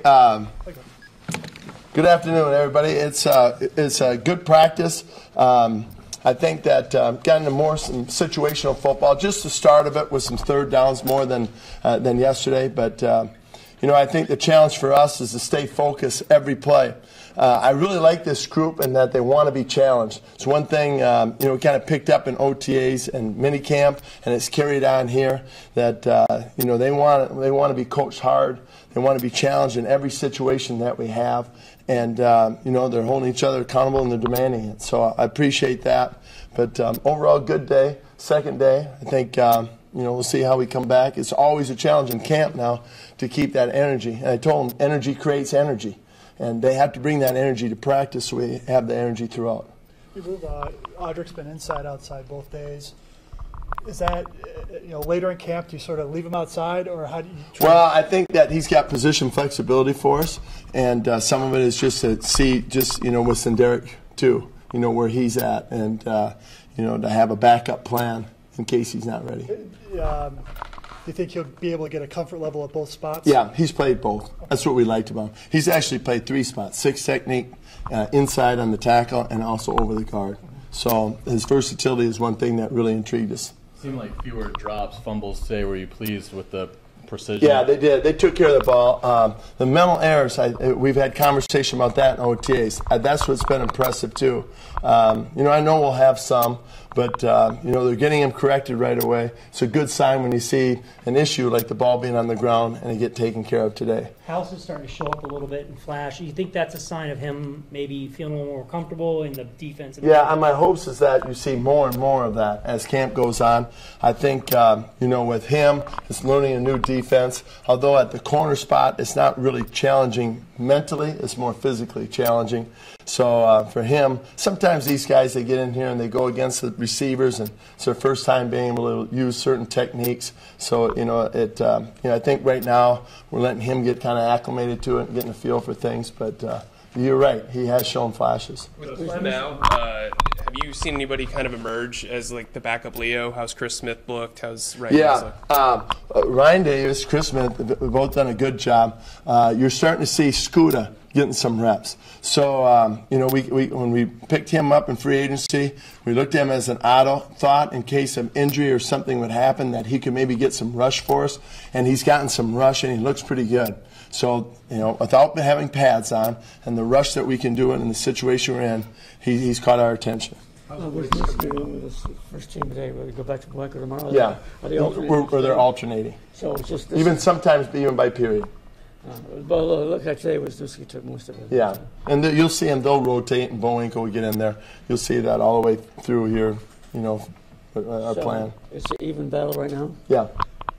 Good afternoon, everybody. It's a good practice. I think that got into more some situational football. Just the start of it with some third downs more than yesterday. But I think the challenge for us is to stay focused every play. I really like this group in that they want to be challenged. It's one thing we kind of picked up in OTAs and minicamp, and it's carried on here that they want to be coached hard. They want to be challenged in every situation that we have, and they're holding each other accountable and they're demanding it. So I appreciate that. But overall, good day. Second day, I think we'll see how we come back. It's always a challenge in camp now to keep that energy. And I told them energy creates energy. And they have to bring that energy to practice so we have the energy throughout. Audrick's been inside, outside both days. Is that, later in camp, do you sort of leave him outside, or how do you try? Well, I think that he's got position flexibility for us, and some of it is just to see, with Senderic, too, where he's at, and, to have a backup plan in case he's not ready. Do you think he'll be able to get a comfort level at both spots? Yeah, he's played both. That's what we liked about him. He's actually played 3 spots, 6 technique, inside on the tackle, and also over the guard. So his versatility is one thing that really intrigued us. Seemed like fewer drops, fumbles today. Were you pleased with the precision? Yeah, they did. They took care of the ball. The mental errors, we've had conversation about that in OTAs. That's what's been impressive, too. I know we'll have some, but, they're getting them corrected right away. It's a good sign when you see an issue like the ball being on the ground and it get taken care of today. House is starting to show up a little bit and flash. Do you think that's a sign of him maybe feeling a little more comfortable in the defense? Yeah, and my hopes is that you see more and more of that as camp goes on. I think, with him, it's learning a new defense. Although at the corner spot, it's not really challenging mentally. It's more physically challenging. So for him, sometimes these guys, they get in here and they go against the receivers, and it's their first time being able to use certain techniques. So, I think right now we're letting him get kind of acclimated to it and getting a feel for things. But you're right, he has shown flashes. Now, have you seen anybody kind of emerge as like the backup Leo? How's Chris Smith looked? How's Ryan Davis looked? Ryan Davis, Chris Smith, have both done a good job. You're starting to see Scuda getting some reps. So, when we picked him up in free agency, we looked at him as an auto thought in case of injury or something would happen that he could maybe get some rush for us. And he's gotten some rush, and he looks pretty good. So, without having pads on and the rush that we can do it in the situation we're in, he's caught our attention. What's this doing with this first team today? Will they go back to Blanco tomorrow? Yeah, Are they alternating? or they're alternating. So it's just this even sometimes even by period. But look like today was Dusky took most of it. Yeah, and you'll see them. They'll rotate, and Bowinkle will get in there. You'll see that all the way through here. Our plan. It's an even battle right now. Yeah.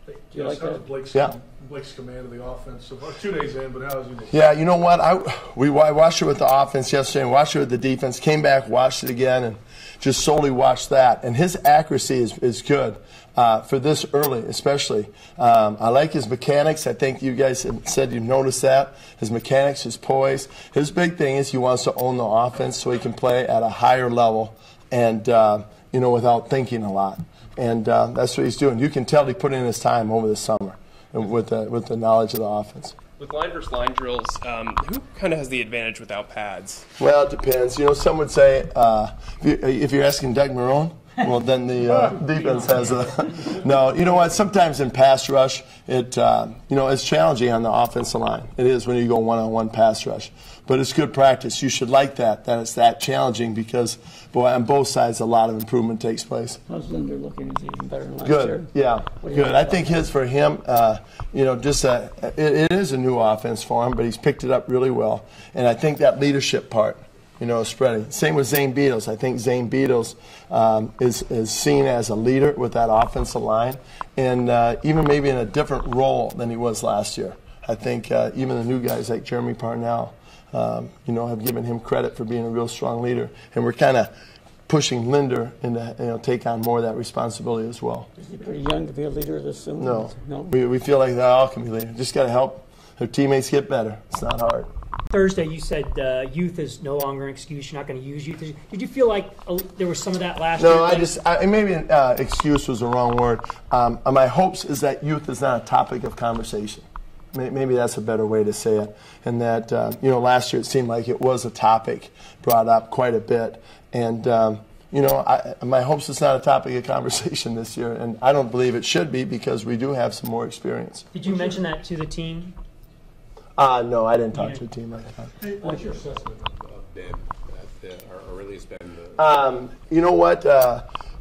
Do you like that? Blake's command of the offense. So about 2 days in, but how is he? Yeah, you know what? I watched it with the offense yesterday and watched it with the defense. Came back, watched it again, and just solely watched that. And his accuracy is good for this early, especially. I like his mechanics. I think you guys have said you've noticed that. His mechanics, his poise. His big thing is he wants to own the offense so he can play at a higher level and, without thinking a lot. And that's what he's doing. You can tell he put in his time over the summer with the knowledge of the offense. With line versus line drills, who kind of has the advantage without pads? Well, it depends. Some would say if you're asking Doug Marone, well, then the defense has a no. You know what? Sometimes in pass rush, it's challenging on the offensive line. It is when you go one-on-one pass rush, but it's good practice. You should like that it's that challenging because, boy, on both sides, a lot of improvement takes place. How's Linder looking? Is he even better than last year? Good, yeah, good. I think for him, it is a new offense for him, but he's picked it up really well, and I think that leadership part. Spreading. Same with Zane Beatles. I think Zane Beatles is seen as a leader with that offensive line, and even maybe in a different role than he was last year. I think even the new guys like Jeremy Parnell, have given him credit for being a real strong leader, and we're kind of pushing Linder into take on more of that responsibility as well. Is he pretty young to be a leader this soon? No. We feel like they all can be leaders. Just got to help their teammates get better. It's not hard. Thursday, you said youth is no longer an excuse. You're not going to use youth. Did you feel like there was some of that last year? No, maybe excuse was the wrong word. My hopes is that youth is not a topic of conversation. maybe that's a better way to say it. And that, last year it seemed like it was a topic brought up quite a bit. And, my hopes it's not a topic of conversation this year. And I don't believe it should be because we do have some more experience. Did you mention that to the team? No, I didn't talk to the team like that. What's your assessment of Ben, or really has been you know what?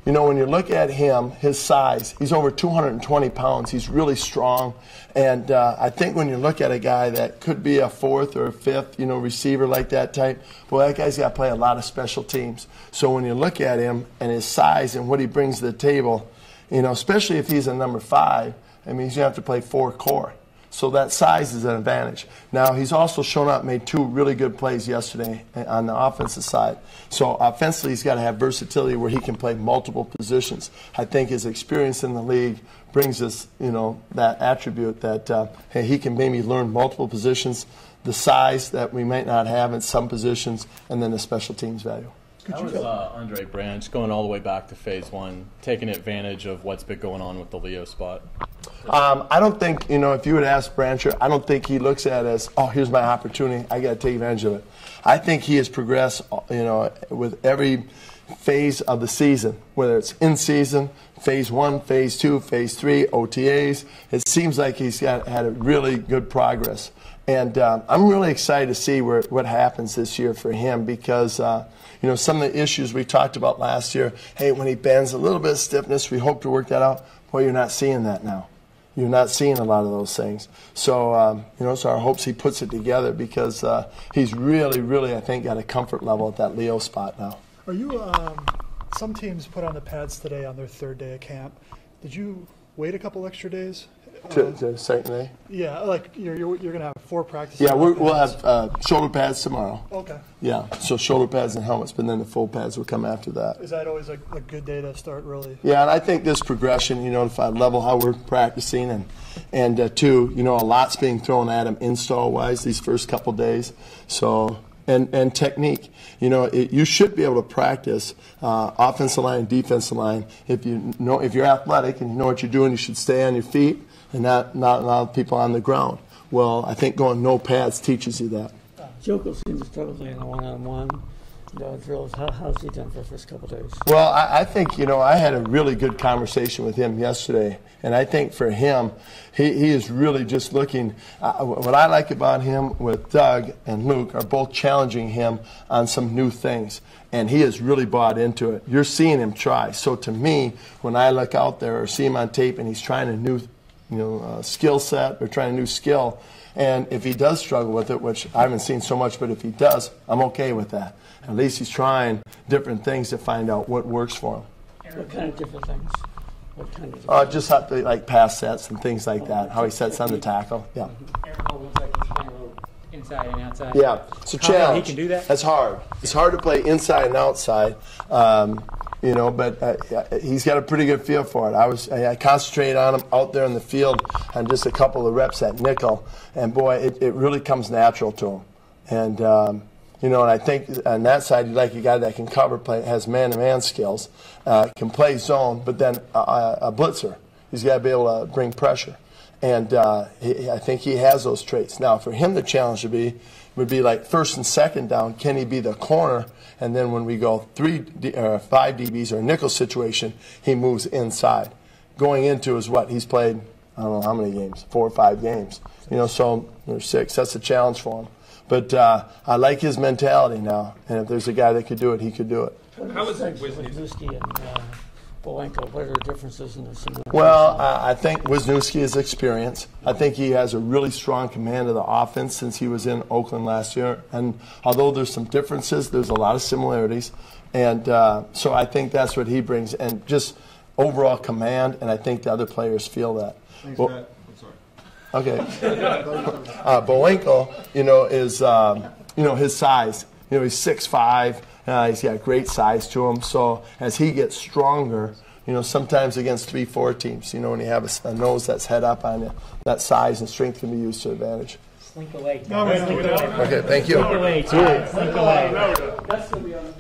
When you look at him, his size, he's over 220 pounds. He's really strong. And I think when you look at a guy that could be a fourth or a fifth, receiver like that type, well, that guy's got to play a lot of special teams. So when you look at him and his size and what he brings to the table, especially if he's a number 5, I mean, he's going to have to play 4 core. So that size is an advantage. Now, he's also shown up, made 2 really good plays yesterday on the offensive side. So offensively, he's got to have versatility where he can play multiple positions. I think his experience in the league brings us, that attribute that, he can maybe learn multiple positions, the size that we might not have in some positions, and then the special teams value. How was Andre Branch going all the way back to phase 1, taking advantage of what's been going on with the Leo spot? I don't think, if you would ask Brancher, I don't think he looks at it as, oh, here's my opportunity, I got to take advantage of it. I think he has progressed, with every phase of the season, whether it's in season, phase 1, phase 2, phase 3, OTAs. It seems like he's had a really good progress. And I'm really excited to see what happens this year for him because, some of the issues we talked about last year, hey, when he bends, a little bit of stiffness, we hope to work that out. Well, you're not seeing that now. You're not seeing a lot of those things. So, so our hopes he puts it together because he's really, really, I think, got a comfort level at that Leo spot now. Are you, some teams put on the pads today on their 3rd day of camp. Did you wait a couple extra days? To second day? Yeah, like you're going to have 4 practices. Yeah, we'll have shoulder pads tomorrow. Okay. Yeah, so shoulder pads and helmets, but then the full pads will come after that. Is that always a good day to start really? Yeah, and I think this progression, if I level how we're practicing and two, a lot's being thrown at him install-wise these first couple days. So, and technique. You should be able to practice offensive line, defensive line. If you're athletic and you know what you're doing, you should stay on your feet and not allow people on the ground. Well, I think going no pads teaches you that. Joko seems to struggle in the one-on-one drills. How's he done for the first couple of days? Well, I think, I had a really good conversation with him yesterday. And I think for him, he is really just looking. What I like about him with Doug and Luke are both challenging him on some new things. And he has really bought into it. You're seeing him try. So to me, when I look out there or see him on tape and he's trying a new skill set or trying a new skill, and if he does struggle with it, which I haven't seen so much, but if he does, I'm okay with that. At least he's trying different things to find out what works for him. What kind of different things? What kind of just how to, like pass sets and things like that, how he sets on the tackle. Yeah. Aaron Hall looks like he's playing a little inside and outside. Yeah, it's a challenge. He can do that? That's hard. It's hard to play inside and outside. But he's got a pretty good feel for it. I concentrated on him out there in the field on just a couple of reps at nickel, and boy, it really comes natural to him. And and I think on that side, you'd like a guy that can cover, play, has man-to-man skills, can play zone, but then a blitzer. He's got to be able to bring pressure, and I think he has those traits. Now, for him, the challenge would be like first and second down. Can he be the corner? And then when we go 5 DBs or a nickel situation, he moves inside. Going into is what? He's played, I don't know how many games, 4 or 5 games. So there's 6. That's a challenge for him. But I like his mentality now. And if there's a guy that could do it, he could do it. How is it with Wisniewski and Bolenko? What are the differences in this? Well, I think Wisniewski is experience. I think he has a really strong command of the offense since he was in Oakland last year. And although there's some differences, there's a lot of similarities. And so I think that's what he brings. And just overall command, and I think the other players feel that. Thanks, well, Matt. I'm sorry. Okay. Bolenko, is, his size. He's 6'5". He's got great size to him. So as he gets stronger, sometimes against 3-4 teams, when you have a nose that's head up on you, that size and strength can be used to advantage. Slink away. Okay, thank you. Slink away, Chad. Slink away. That's going to be on the